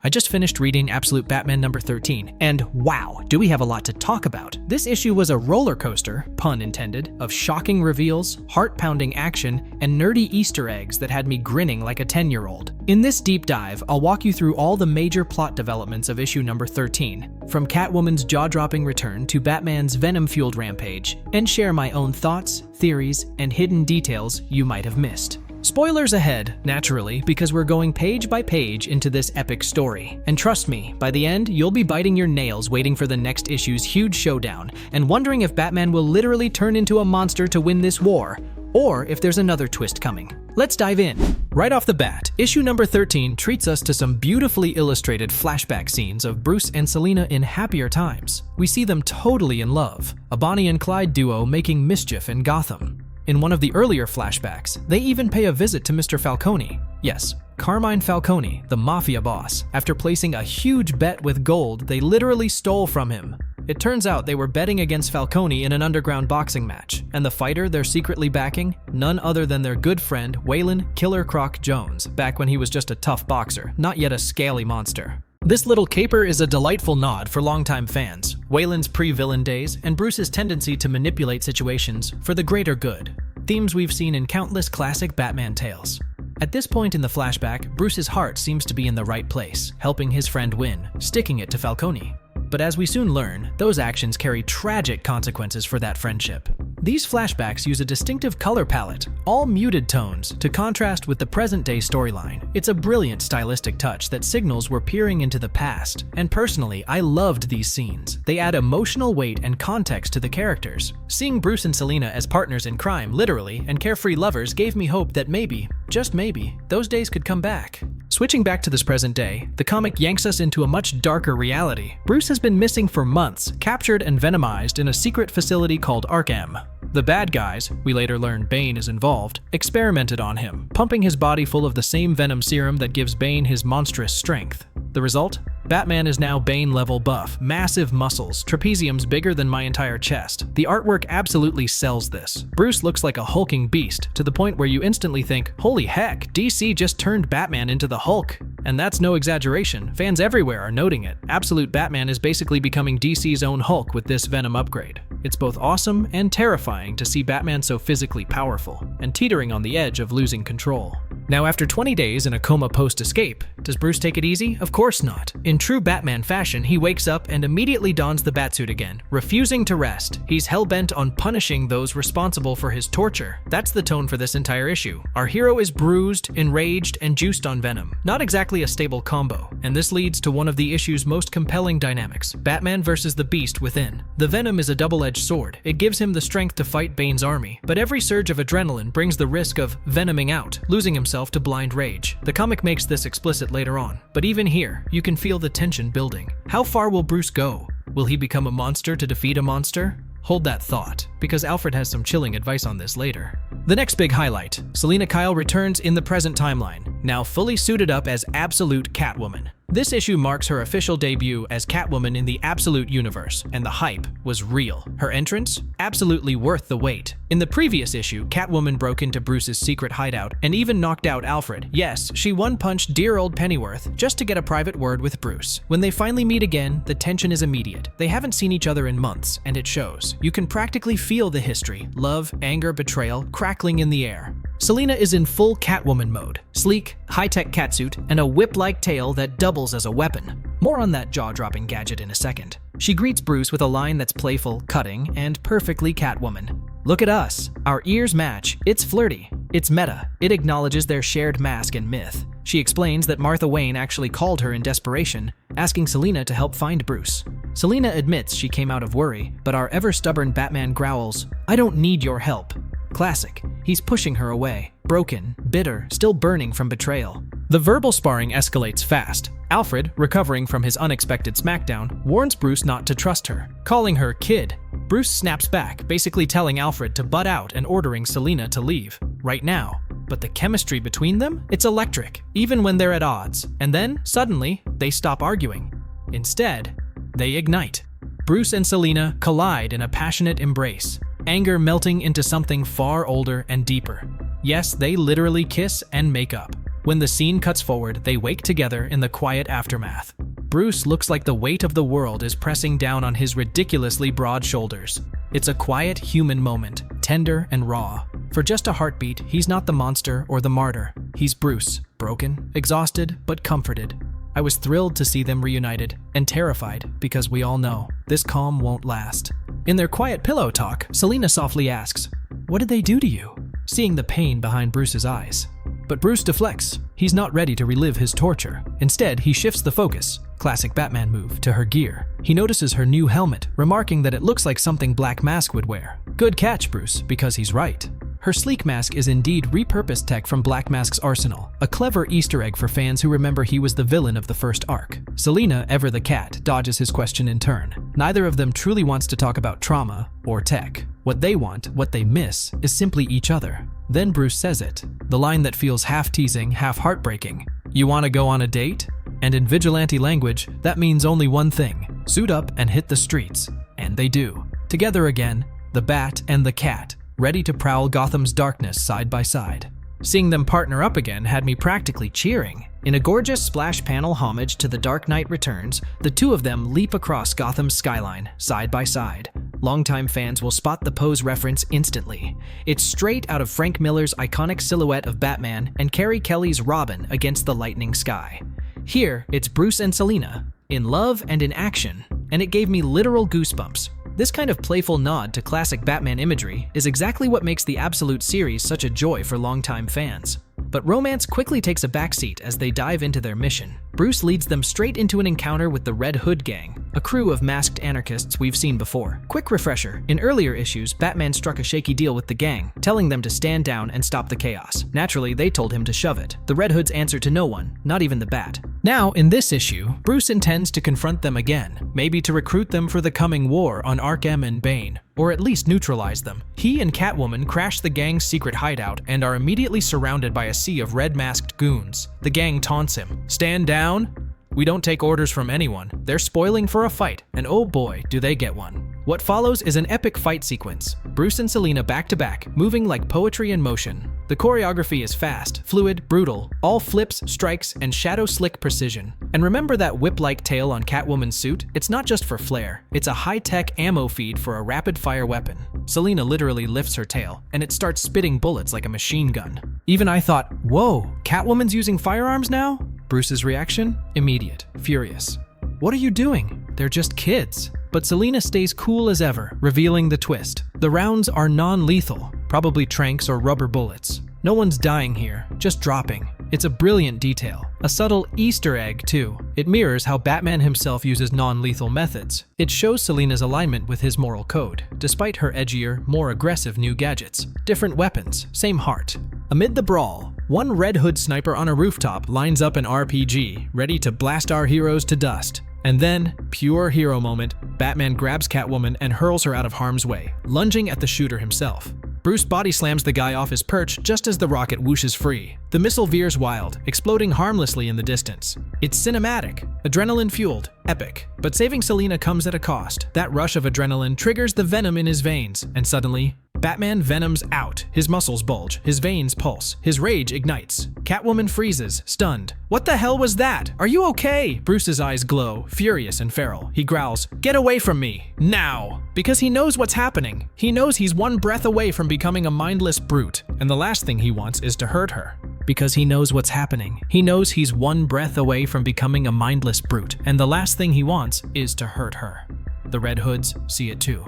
I just finished reading Absolute Batman number 13, and wow, do we have a lot to talk about. This issue was a roller coaster, pun intended, of shocking reveals, heart-pounding action, and nerdy Easter eggs that had me grinning like a 10-year-old. In this deep dive, I'll walk you through all the major plot developments of issue number 13, from Catwoman's jaw-dropping return to Batman's Venom-fueled rampage, and share my own thoughts, theories, and hidden details you might have missed. Spoilers ahead, naturally, because we're going page by page into this epic story. And trust me, by the end, you'll be biting your nails waiting for the next issue's huge showdown, and wondering if Batman will literally turn into a monster to win this war, or if there's another twist coming. Let's dive in. Right off the bat, issue number 13 treats us to some beautifully illustrated flashback scenes of Bruce and Selina in happier times. We see them totally in love, a Bonnie and Clyde duo making mischief in Gotham. In one of the earlier flashbacks, they even pay a visit to Mr. Falcone. Yes, Carmine Falcone, the mafia boss. After placing a huge bet with gold they literally stole from him. It turns out they were betting against Falcone in an underground boxing match, and the fighter they're secretly backing? None other than their good friend, Waylon Killer Croc Jones, back when he was just a tough boxer, not yet a scaly monster. This little caper is a delightful nod for longtime fans, Waylon's pre-villain days, and Bruce's tendency to manipulate situations for the greater good, themes we've seen in countless classic Batman tales. At this point in the flashback, Bruce's heart seems to be in the right place, helping his friend win, sticking it to Falcone. But as we soon learn, those actions carry tragic consequences for that friendship. These flashbacks use a distinctive color palette, all muted tones, to contrast with the present-day storyline. It's a brilliant stylistic touch that signals we're peering into the past, and personally, I loved these scenes. They add emotional weight and context to the characters. Seeing Bruce and Selina as partners in crime, literally, and carefree lovers gave me hope that maybe, just maybe, those days could come back. Switching back to this present day, the comic yanks us into a much darker reality. Bruce has been missing for months, captured and venomized in a secret facility called Arkham. The bad guys, we later learn Bane is involved, experimented on him, pumping his body full of the same venom serum that gives Bane his monstrous strength. The result? Batman is now Bane-level buff, massive muscles, trapeziums bigger than my entire chest. The artwork absolutely sells this. Bruce looks like a hulking beast, to the point where you instantly think, holy heck, DC just turned Batman into the Hulk. And that's no exaggeration, fans everywhere are noting it. Absolute Batman is basically becoming DC's own Hulk with this Venom upgrade. It's both awesome and terrifying to see Batman so physically powerful, and teetering on the edge of losing control. Now, after 20 days in a coma post-escape, does Bruce take it easy? Of course not. In true Batman fashion, he wakes up and immediately dons the Batsuit again, refusing to rest. He's hell-bent on punishing those responsible for his torture. That's the tone for this entire issue. Our hero is bruised, enraged, and juiced on Venom. Not exactly a stable combo, and this leads to one of the issue's most compelling dynamics, Batman versus the Beast within. The Venom is a double-edged sword. It gives him the strength to fight Bane's army, but every surge of adrenaline brings the risk of venoming out, losing himself to blind rage. The comic makes this explicit later on, but even here, you can feel the tension building. How far will Bruce go? Will he become a monster to defeat a monster? Hold that thought, because Alfred has some chilling advice on this later. The next big highlight, Selina Kyle returns in the present timeline, now fully suited up as Absolute Catwoman. This issue marks her official debut as Catwoman in the Absolute universe, and the hype was real. Her entrance? Absolutely worth the wait. In the previous issue, Catwoman broke into Bruce's secret hideout and even knocked out Alfred. Yes, she one-punched dear old Pennyworth just to get a private word with Bruce. When they finally meet again, the tension is immediate. They haven't seen each other in months, and it shows. You can practically feel the history, love, anger, betrayal, crackling in the air. Selina is in full Catwoman mode, sleek, high-tech catsuit, and a whip-like tail that doubles as a weapon. More on that jaw-dropping gadget in a second. She greets Bruce with a line that's playful, cutting, and perfectly Catwoman. Look at us. Our ears match. It's flirty. It's meta. It acknowledges their shared mask and myth. She explains that Martha Wayne actually called her in desperation, asking Selina to help find Bruce. Selina admits she came out of worry, but our ever-stubborn Batman growls, "I don't need your help." Classic. He's pushing her away, broken, bitter, still burning from betrayal. The verbal sparring escalates fast. Alfred, recovering from his unexpected smackdown, warns Bruce not to trust her, calling her kid. Bruce snaps back, basically telling Alfred to butt out and ordering Selina to leave, right now. But the chemistry between them? It's electric, even when they're at odds. And then, suddenly, they stop arguing. Instead, they ignite. Bruce and Selina collide in a passionate embrace, anger melting into something far older and deeper. Yes, they literally kiss and make up. When the scene cuts forward, they wake together in the quiet aftermath. Bruce looks like the weight of the world is pressing down on his ridiculously broad shoulders. It's a quiet human moment, tender and raw. For just a heartbeat, he's not the monster or the martyr. He's Bruce, broken, exhausted, but comforted. I was thrilled to see them reunited, and terrified because we all know this calm won't last. In their quiet pillow talk, Selina softly asks, "What did they do to you?" seeing the pain behind Bruce's eyes. But Bruce deflects. He's not ready to relive his torture. Instead, he shifts the focus, classic Batman move, to her gear. He notices her new helmet, remarking that it looks like something Black Mask would wear. Good catch, Bruce, because he's right. Her sleek mask is indeed repurposed tech from Black Mask's arsenal, a clever Easter egg for fans who remember he was the villain of the first arc. Selina, ever the cat, dodges his question in turn. Neither of them truly wants to talk about trauma or tech. What they want, what they miss, is simply each other. Then Bruce says it, the line that feels half teasing, half heartbreaking. "You want to go on a date?" And in vigilante language, that means only one thing: suit up and hit the streets. And they do. Together again, the Bat and the Cat, ready to prowl Gotham's darkness side by side. Seeing them partner up again had me practically cheering. In a gorgeous splash panel homage to The Dark Knight Returns, the two of them leap across Gotham's skyline, side by side. Longtime fans will spot the pose reference instantly. It's straight out of Frank Miller's iconic silhouette of Batman and Carrie Kelly's Robin against the lightning sky. Here, it's Bruce and Selina, in love and in action, and it gave me literal goosebumps. This kind of playful nod to classic Batman imagery is exactly what makes the Absolute series such a joy for longtime fans. But romance quickly takes a backseat as they dive into their mission. Bruce leads them straight into an encounter with the Red Hood Gang, a crew of masked anarchists we've seen before. Quick refresher, in earlier issues, Batman struck a shaky deal with the gang, telling them to stand down and stop the chaos. Naturally, they told him to shove it. The Red Hoods answer to no one, not even the Bat. Now, in this issue, Bruce intends to confront them again, maybe to recruit them for the coming war on Arkham and Bane, or at least neutralize them. He and Catwoman crash the gang's secret hideout and are immediately surrounded by a sea of red-masked goons. The gang taunts him. "Stand down? We don't take orders from anyone." They're spoiling for a fight, and oh boy, do they get one. What follows is an epic fight sequence. Bruce and Selina back to back, moving like poetry in motion. The choreography is fast, fluid, brutal, all flips, strikes, and shadow-slick precision. And remember that whip-like tail on Catwoman's suit? It's not just for flair. It's a high-tech ammo feed for a rapid-fire weapon. Selina literally lifts her tail, and it starts spitting bullets like a machine gun. Even I thought, whoa, Catwoman's using firearms now? Bruce's reaction? Immediate, furious. "What are you doing? They're just kids." But Selina stays cool as ever, revealing the twist. The rounds are non-lethal, probably tranks or rubber bullets. No one's dying here, just dropping. It's a brilliant detail. A subtle Easter egg, too. It mirrors how Batman himself uses non-lethal methods. It shows Selina's alignment with his moral code, despite her edgier, more aggressive new gadgets. Different weapons, same heart. Amid the brawl, one Red Hood sniper on a rooftop lines up an RPG, ready to blast our heroes to dust. And then, pure hero moment, Batman grabs Catwoman and hurls her out of harm's way, lunging at the shooter himself. Bruce body slams the guy off his perch just as the rocket whooshes free. The missile veers wild, exploding harmlessly in the distance. It's cinematic, adrenaline-fueled, epic. But saving Selina comes at a cost. That rush of adrenaline triggers the venom in his veins, and suddenly, Batman venoms out. His muscles bulge, his veins pulse, his rage ignites. Catwoman freezes, stunned. "What the hell was that? Are you okay?" Bruce's eyes glow, furious and feral. He growls, "Get away from me, now!" Because he knows what's happening. He knows he's one breath away from becoming a mindless brute, and the last thing he wants is to hurt her. Because he knows what's happening. He knows he's one breath away from becoming a mindless brute, and the last thing he wants is to hurt her. The Red Hoods see it too.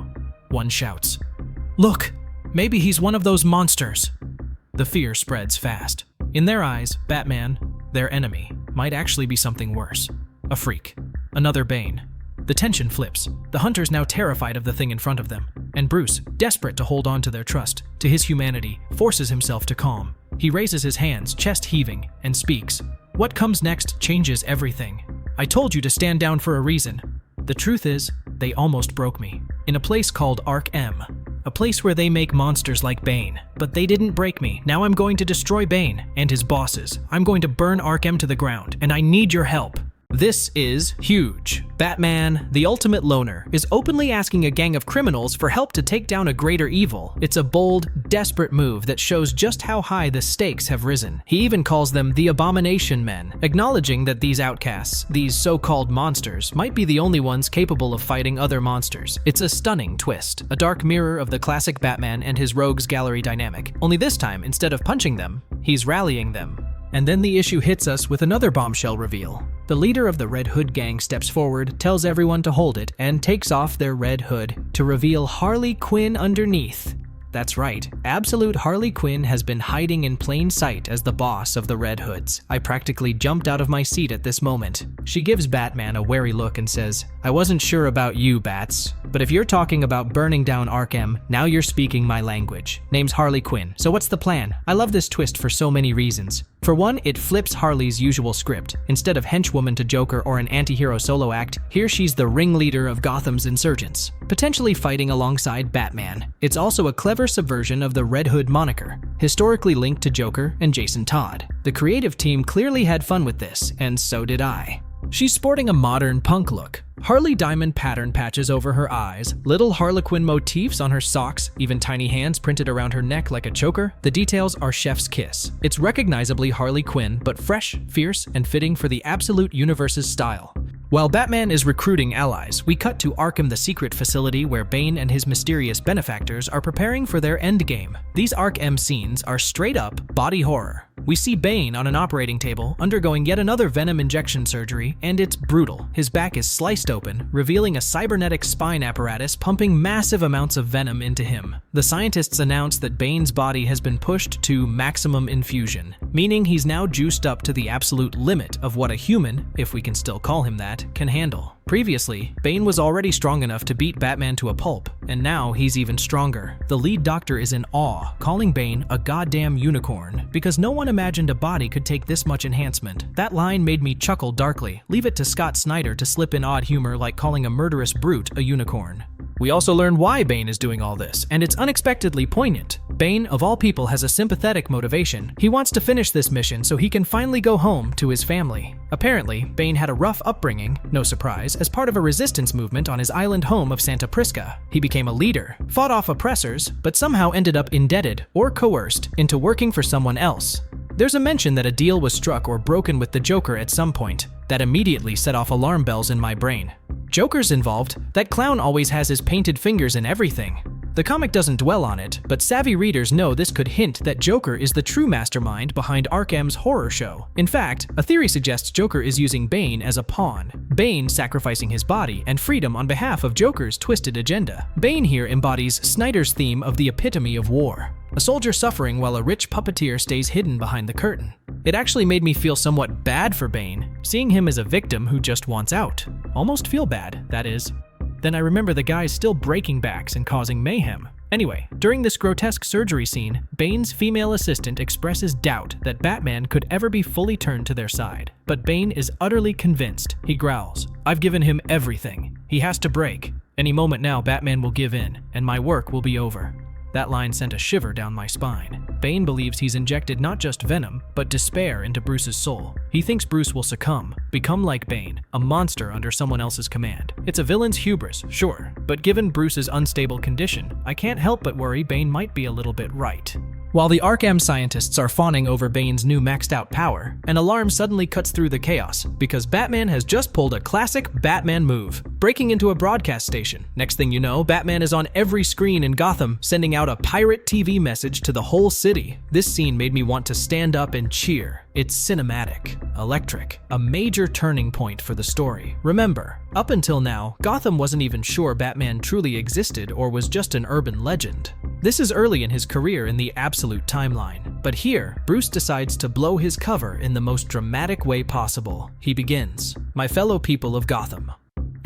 One shouts, "Look! Maybe he's one of those monsters." The fear spreads fast. In their eyes, Batman, their enemy, might actually be something worse. A freak. Another Bane. The tension flips. The hunter's now terrified of the thing in front of them. And Bruce, desperate to hold on to their trust, to his humanity, forces himself to calm. He raises his hands, chest heaving, and speaks. "What comes next changes everything. I told you to stand down for a reason. The truth is, they almost broke me. In a place called Arkham. A place where they make monsters like Bane. But they didn't break me. Now I'm going to destroy Bane and his bosses. I'm going to burn Arkham to the ground, and I need your help." This is huge. Batman, the ultimate loner, is openly asking a gang of criminals for help to take down a greater evil. It's a bold, desperate move that shows just how high the stakes have risen. He even calls them the Abomination Men, acknowledging that these outcasts, these so-called monsters, might be the only ones capable of fighting other monsters. It's a stunning twist, a dark mirror of the classic Batman and his rogues gallery dynamic. Only this time, instead of punching them, he's rallying them. And then the issue hits us with another bombshell reveal. The leader of the Red Hood gang steps forward, tells everyone to hold it, and takes off their red hood to reveal Harley Quinn underneath. That's right, absolute Harley Quinn has been hiding in plain sight as the boss of the Red Hoods. I practically jumped out of my seat at this moment. She gives Batman a wary look and says, "I wasn't sure about you, Bats, but if you're talking about burning down Arkham, now you're speaking my language. Name's Harley Quinn, so what's the plan?" I love this twist for so many reasons. For one, it flips Harley's usual script. Instead of henchwoman to Joker or an anti-hero solo act, here she's the ringleader of Gotham's insurgents, potentially fighting alongside Batman. It's also a clever subversion of the Red Hood moniker, historically linked to Joker and Jason Todd. The creative team clearly had fun with this, and so did I. She's sporting a modern punk look. Harley diamond pattern patches over her eyes, little Harlequin motifs on her socks, even tiny hands printed around her neck like a choker. The details are chef's kiss. It's recognizably Harley Quinn, but fresh, fierce, and fitting for the absolute universe's style. While Batman is recruiting allies, we cut to Arkham, the secret facility where Bane and his mysterious benefactors are preparing for their endgame. These Arkham scenes are straight-up body horror. We see Bane on an operating table, undergoing yet another Venom injection surgery, and it's brutal. His back is sliced open, revealing a cybernetic spine apparatus pumping massive amounts of venom into him. The scientists announce that Bane's body has been pushed to maximum infusion, meaning he's now juiced up to the absolute limit of what a human, if we can still call him that, can handle. Previously, Bane was already strong enough to beat Batman to a pulp, and now he's even stronger. The lead doctor is in awe, calling Bane a goddamn unicorn, because no one imagined a body could take this much enhancement. That line made me chuckle darkly. Leave it to Scott Snyder to slip in odd humor like calling a murderous brute a unicorn. We also learn why Bane is doing all this, and it's unexpectedly poignant. Bane, of all people, has a sympathetic motivation. He wants to finish this mission so he can finally go home to his family. Apparently, Bane had a rough upbringing, no surprise, as part of a resistance movement on his island home of Santa Prisca. He became a leader, fought off oppressors, but somehow ended up indebted or coerced into working for someone else. There's a mention that a deal was struck or broken with the Joker at some point. That immediately set off alarm bells in my brain. Joker's involved. That clown always has his painted fingers in everything. The comic doesn't dwell on it, but savvy readers know this could hint that Joker is the true mastermind behind Arkham's horror show. In fact, a theory suggests Joker is using Bane as a pawn, Bane sacrificing his body and freedom on behalf of Joker's twisted agenda. Bane here embodies Snyder's theme of the epitome of war, a soldier suffering while a rich puppeteer stays hidden behind the curtain. It actually made me feel somewhat bad for Bane, seeing him as a victim who just wants out. Almost feel bad, that is. Then I remember the guys still breaking backs and causing mayhem. Anyway, during this grotesque surgery scene, Bane's female assistant expresses doubt that Batman could ever be fully turned to their side. But Bane is utterly convinced. He growls, "I've given him everything. He has to break. Any moment now, Batman will give in, and my work will be over." That line sent a shiver down my spine. Bane believes he's injected not just venom, but despair into Bruce's soul. He thinks Bruce will succumb, become like Bane, a monster under someone else's command. It's a villain's hubris, sure, but given Bruce's unstable condition, I can't help but worry Bane might be a little bit right. While the Arkham scientists are fawning over Bane's new maxed-out power, an alarm suddenly cuts through the chaos because Batman has just pulled a classic Batman move, breaking into a broadcast station. Next thing you know, Batman is on every screen in Gotham, sending out a pirate TV message to the whole city. This scene made me want to stand up and cheer. It's cinematic, electric, a major turning point for the story. Remember, up until now, Gotham wasn't even sure Batman truly existed or was just an urban legend. This is early in his career in the absolute timeline, but here, Bruce decides to blow his cover in the most dramatic way possible. He begins, "My fellow people of Gotham,"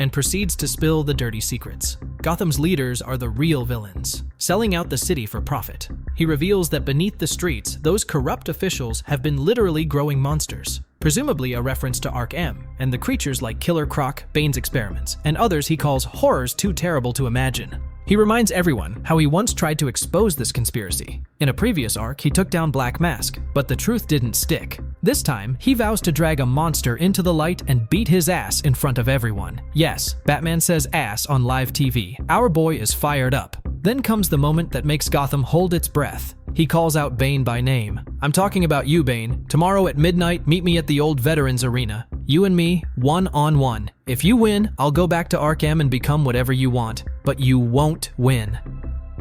and proceeds to spill the dirty secrets. Gotham's leaders are the real villains, selling out the city for profit. He reveals that beneath the streets, those corrupt officials have been literally growing monsters, presumably a reference to Arkham, and the creatures like Killer Croc, Bane's experiments, and others he calls horrors too terrible to imagine. He reminds everyone how he once tried to expose this conspiracy. In a previous arc, he took down Black Mask, but the truth didn't stick. This time, he vows to drag a monster into the light and beat his ass in front of everyone. Yes, Batman says ass on live TV. Our boy is fired up. Then comes the moment that makes Gotham hold its breath. He calls out Bane by name. "I'm talking about you, Bane. Tomorrow at midnight, meet me at the old Veterans Arena. You and me, one-on-one. If you win, I'll go back to Arkham and become whatever you want. But you won't win."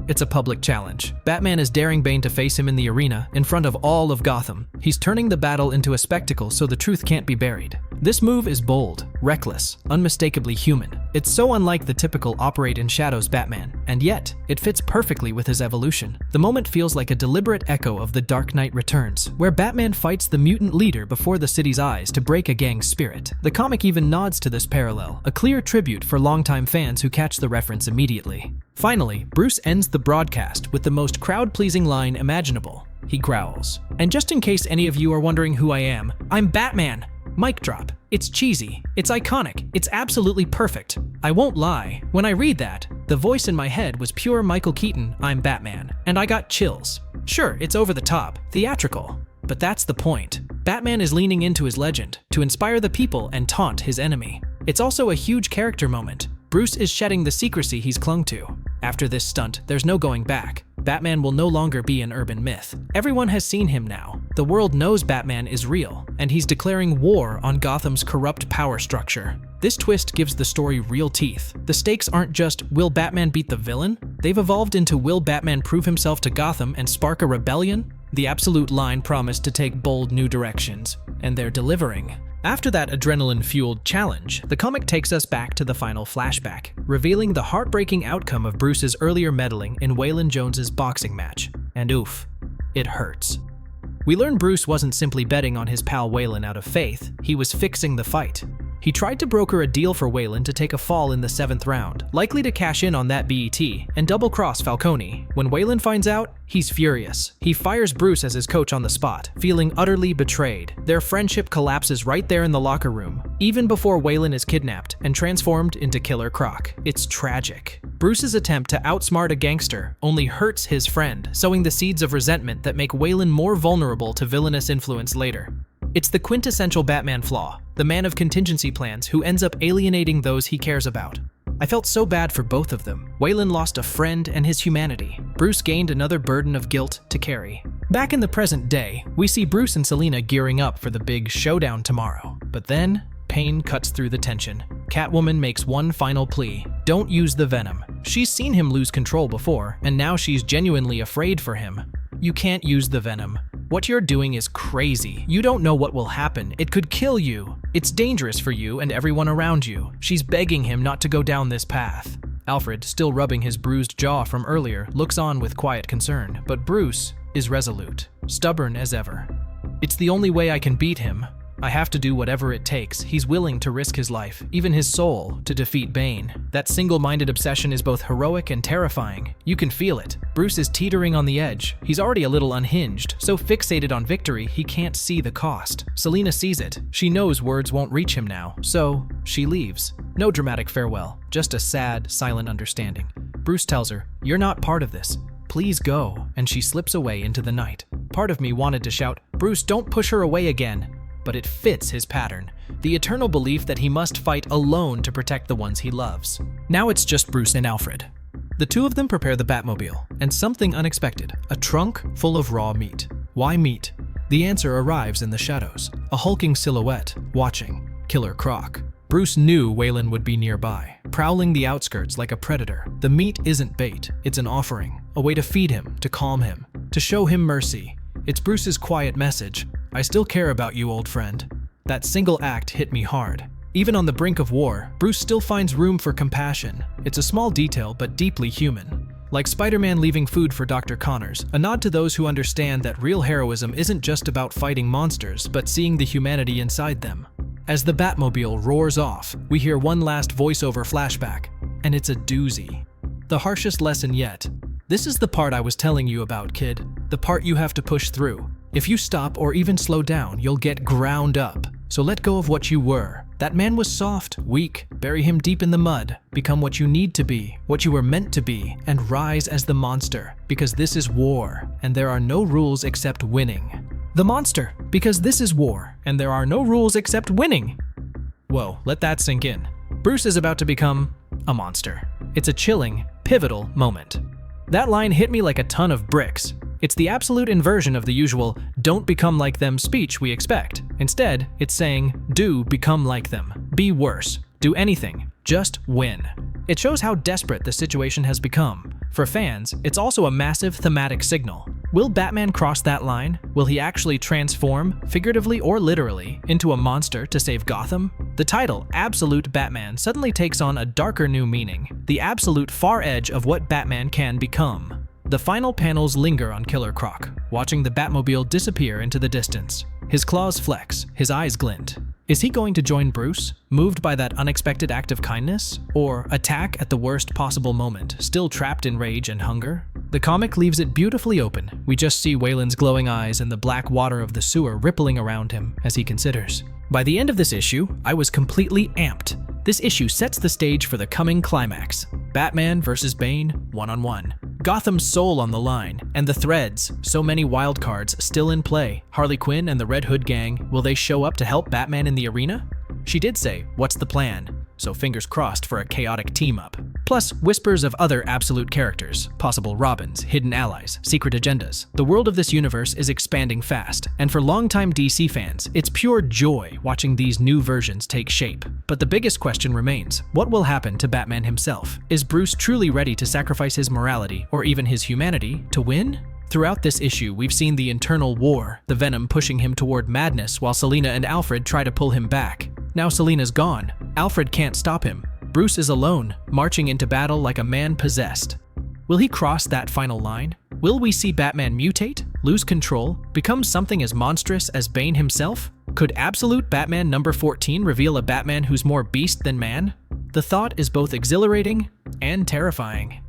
It's a public challenge. Batman is daring Bane to face him in the arena, in front of all of Gotham. He's turning the battle into a spectacle so the truth can't be buried. This move is bold, reckless, unmistakably human. It's so unlike the typical operate in shadows Batman, and yet, it fits perfectly with his evolution. The moment feels like a deliberate echo of The Dark Knight Returns, where Batman fights the mutant leader before the city's eyes to break a gang's spirit. The comic even nods to this parallel, a clear tribute for longtime fans who catch the reference immediately. Finally, Bruce ends the broadcast with the most crowd-pleasing line imaginable. He growls. "And just in case any of you are wondering who I am, I'm Batman!" Mic drop. It's cheesy. It's iconic. It's absolutely perfect. I won't lie. When I read that, the voice in my head was pure Michael Keaton, "I'm Batman," and I got chills. Sure, it's over the top, theatrical. But that's the point. Batman is leaning into his legend to inspire the people and taunt his enemy. It's also a huge character moment. Bruce is shedding the secrecy he's clung to. After this stunt, there's no going back. Batman will no longer be an urban myth. Everyone has seen him now. The world knows Batman is real, and he's declaring war on Gotham's corrupt power structure. This twist gives the story real teeth. The stakes aren't just, will Batman beat the villain? They've evolved into, will Batman prove himself to Gotham and spark a rebellion? The absolute line promised to take bold new directions, and they're delivering. After that adrenaline-fueled challenge, the comic takes us back to the final flashback, revealing the heartbreaking outcome of Bruce's earlier meddling in Waylon Jones's boxing match. And oof, it hurts. We learn Bruce wasn't simply betting on his pal Waylon out of faith, he was fixing the fight. He tried to broker a deal for Waylon to take a fall in the 7th round, likely to cash in on that BET and double-cross Falcone. When Waylon finds out, he's furious. He fires Bruce as his coach on the spot, feeling utterly betrayed. Their friendship collapses right there in the locker room, even before Waylon is kidnapped and transformed into Killer Croc. It's tragic. Bruce's attempt to outsmart a gangster only hurts his friend, sowing the seeds of resentment that make Waylon more vulnerable to villainous influence later. It's the quintessential Batman flaw, the man of contingency plans who ends up alienating those he cares about. I felt so bad for both of them. Waylon lost a friend and his humanity. Bruce gained another burden of guilt to carry. Back in the present day, we see Bruce and Selina gearing up for the big showdown tomorrow. But then, pain cuts through the tension. Catwoman makes one final plea: don't use the Venom. She's seen him lose control before, and now she's genuinely afraid for him. You can't use the Venom. What you're doing is crazy. You don't know what will happen. It could kill you. It's dangerous for you and everyone around you. She's begging him not to go down this path. Alfred, still rubbing his bruised jaw from earlier, looks on with quiet concern, but Bruce is resolute, stubborn as ever. It's the only way I can beat him. I have to do whatever it takes. He's willing to risk his life, even his soul, to defeat Bane. That single-minded obsession is both heroic and terrifying. You can feel it. Bruce is teetering on the edge. He's already a little unhinged, so fixated on victory, he can't see the cost. Selina sees it. She knows words won't reach him now, so she leaves. No dramatic farewell, just a sad, silent understanding. Bruce tells her, "You're not part of this. Please go," and she slips away into the night. Part of me wanted to shout, "Bruce, don't push her away again." But it fits his pattern, the eternal belief that he must fight alone to protect the ones he loves. Now it's just Bruce and Alfred. The two of them prepare the Batmobile, and something unexpected, a trunk full of raw meat. Why meat? The answer arrives in the shadows, a hulking silhouette, watching, Killer Croc. Bruce knew Waylon would be nearby, prowling the outskirts like a predator. The meat isn't bait, it's an offering, a way to feed him, to calm him, to show him mercy. It's Bruce's quiet message: I still care about you, old friend. That single act hit me hard. Even on the brink of war, Bruce still finds room for compassion. It's a small detail, but deeply human. Like Spider-Man leaving food for Dr. Connors, a nod to those who understand that real heroism isn't just about fighting monsters, but seeing the humanity inside them. As the Batmobile roars off, we hear one last voiceover flashback, and it's a doozy. The harshest lesson yet. This is the part I was telling you about, kid. The part you have to push through. If you stop or even slow down, you'll get ground up. So let go of what you were. That man was soft, weak. Bury him deep in the mud. Become what you need to be, what you were meant to be, and rise as the monster, because this is war, and there are no rules except winning. The monster, because this is war, and there are no rules except winning. Whoa, let that sink in. Bruce is about to become a monster. It's a chilling, pivotal moment. That line hit me like a ton of bricks. It's the absolute inversion of the usual "don't become like them" speech we expect. Instead, it's saying, do become like them. Be worse. Do anything. Just win. It shows how desperate the situation has become. For fans, it's also a massive thematic signal. Will Batman cross that line? Will he actually transform, figuratively or literally, into a monster to save Gotham? The title, Absolute Batman, suddenly takes on a darker new meaning, the absolute far edge of what Batman can become. The final panels linger on Killer Croc, watching the Batmobile disappear into the distance. His claws flex, his eyes glint. Is he going to join Bruce, moved by that unexpected act of kindness? Or attack at the worst possible moment, still trapped in rage and hunger? The comic leaves it beautifully open. We just see Wayland's glowing eyes and the black water of the sewer rippling around him as he considers. By the end of this issue, I was completely amped. This issue sets the stage for the coming climax. Batman versus Bane, one-on-one. Gotham's soul on the line, and the threads, so many wild cards still in play. Harley Quinn and the Red Hood gang, will they show up to help Batman in the arena? She did say, "What's the plan?" So fingers crossed for a chaotic team-up. Plus, whispers of other absolute characters, possible Robins, hidden allies, secret agendas. The world of this universe is expanding fast, and for longtime DC fans, it's pure joy watching these new versions take shape. But the biggest question remains, what will happen to Batman himself? Is Bruce truly ready to sacrifice his morality, or even his humanity, to win? Throughout this issue, we've seen the internal war, the Venom pushing him toward madness while Selina and Alfred try to pull him back. Now Selina's gone. Alfred can't stop him. Bruce is alone, marching into battle like a man possessed. Will he cross that final line? Will we see Batman mutate, lose control, become something as monstrous as Bane himself? Could Absolute Batman number 14 reveal a Batman who's more beast than man? The thought is both exhilarating and terrifying.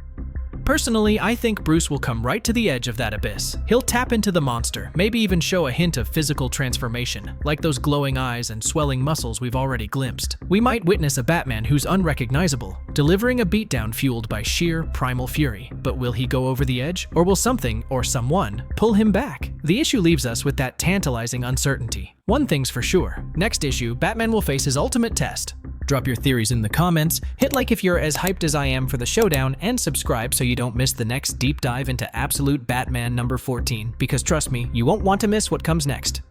Personally, I think Bruce will come right to the edge of that abyss. He'll tap into the monster, maybe even show a hint of physical transformation, like those glowing eyes and swelling muscles we've already glimpsed. We might witness a Batman who's unrecognizable, delivering a beatdown fueled by sheer primal fury. But will he go over the edge, or will something, or someone, pull him back? The issue leaves us with that tantalizing uncertainty. One thing's for sure, next issue, Batman will face his ultimate test. Drop your theories in the comments, hit like if you're as hyped as I am for the showdown, and subscribe so you don't miss the next deep dive into Absolute Batman number 14, because trust me, you won't want to miss what comes next.